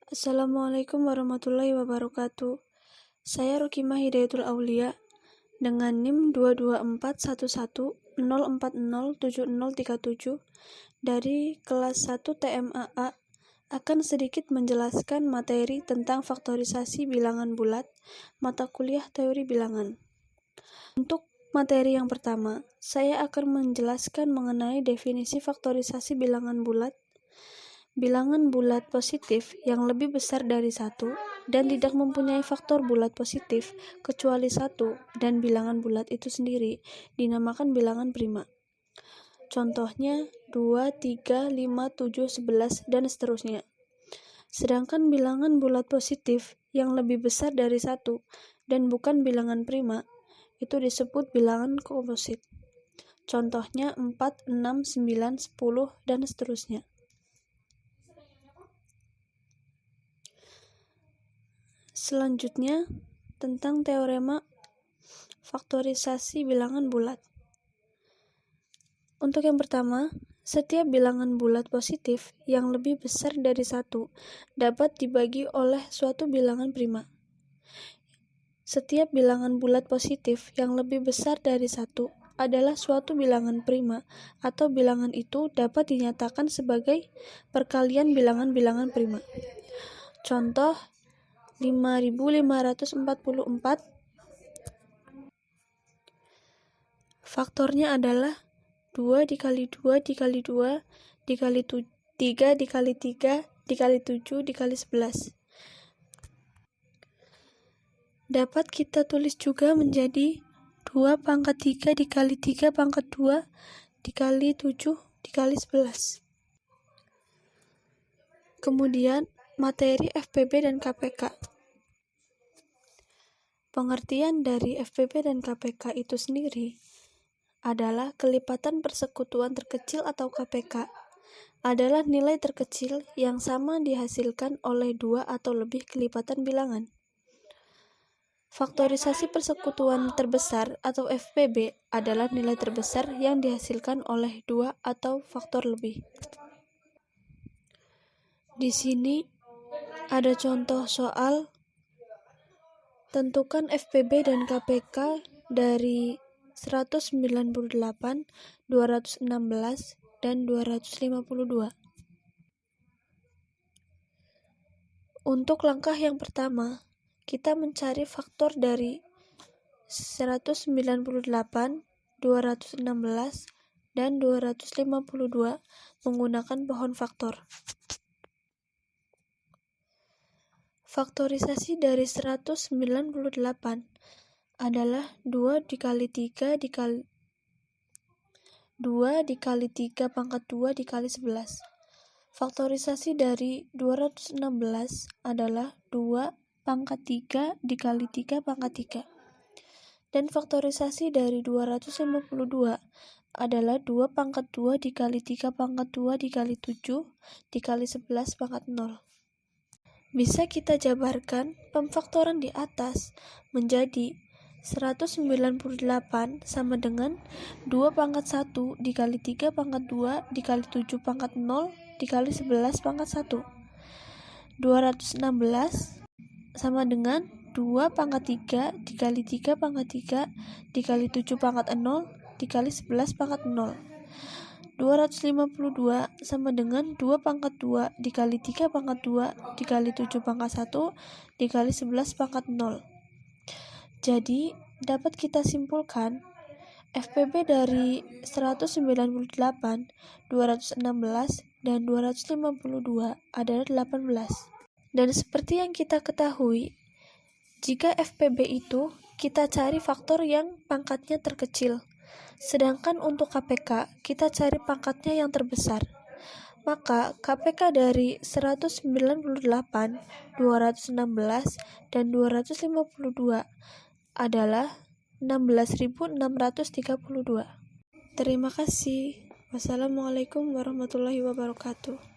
Assalamualaikum warahmatullahi wabarakatuh. Saya Rukimah Hidayatul Aulia dengan NIM 22411040737 dari kelas 1 TMAA akan sedikit menjelaskan materi tentang faktorisasi bilangan bulat, mata kuliah teori bilangan. Untuk materi yang pertama, saya akan menjelaskan mengenai definisi faktorisasi bilangan bulat. Bilangan bulat positif yang lebih besar dari 1 dan tidak mempunyai faktor bulat positif kecuali 1 dan bilangan bulat itu sendiri dinamakan bilangan prima. Contohnya 2, 3, 5, 7, 11, dan seterusnya. Sedangkan bilangan bulat positif yang lebih besar dari 1 dan bukan bilangan prima itu disebut bilangan komposit. Contohnya 4, 6, 9, 10, dan seterusnya. Selanjutnya, tentang teorema faktorisasi bilangan bulat. Untuk yang pertama, setiap bilangan bulat positif yang lebih besar dari 1 dapat dibagi oleh suatu bilangan prima. Setiap bilangan bulat positif yang lebih besar dari 1 adalah suatu bilangan prima, atau bilangan itu dapat dinyatakan sebagai perkalian bilangan-bilangan prima. Contoh 5544, faktornya adalah 2 dikali 2 dikali 2 dikali 3 dikali 3 dikali 7 dikali 11. Dapat kita tulis juga menjadi 2 pangkat 3 dikali 3 pangkat 2 dikali 7 dikali 11. Kemudian materi FPB dan KPK. Pengertian dari FPB dan KPK itu sendiri adalah kelipatan persekutuan terkecil atau KPK adalah nilai terkecil yang sama dihasilkan oleh 2 atau lebih kelipatan bilangan. Faktorisasi persekutuan terbesar atau FPB adalah nilai terbesar yang dihasilkan oleh 2 atau faktor lebih. Di sini ada contoh soal. Tentukan FPB dan KPK dari 198, 216, dan 252. Untuk langkah yang pertama, kita mencari faktor dari 198, 216, dan 252 menggunakan pohon faktor. Faktorisasi dari 198 adalah 2 dikali 3 dikali 3 pangkat 2 dikali 11. Faktorisasi dari 216 adalah 2 pangkat 3 dikali 3 pangkat 3. Dan faktorisasi dari 252 adalah 2 pangkat 2 dikali 3 pangkat 2 dikali 7 dikali 11 pangkat 0. Bisa kita jabarkan pemfaktoran di atas menjadi 198 sama dengan 2 pangkat 1 dikali 3 pangkat 2 dikali 7 pangkat 0 dikali 11 pangkat 1. 216 sama dengan 2 pangkat 3 dikali 3 pangkat 3 dikali 7 pangkat 0 dikali 11 pangkat 0. 252 sama dengan 2 pangkat 2 dikali 3 pangkat 2 dikali 7 pangkat 1 dikali 11 pangkat 0. Jadi, dapat kita simpulkan FPB dari 198, 216, dan 252 adalah 18. Dan seperti yang kita ketahui, jika FPB itu kita cari faktor yang pangkatnya terkecil. Sedangkan untuk KPK, kita cari pangkatnya yang terbesar. Maka KPK dari 198, 216, dan 252 adalah 16.632. Terima kasih. Wassalamualaikum warahmatullahi wabarakatuh.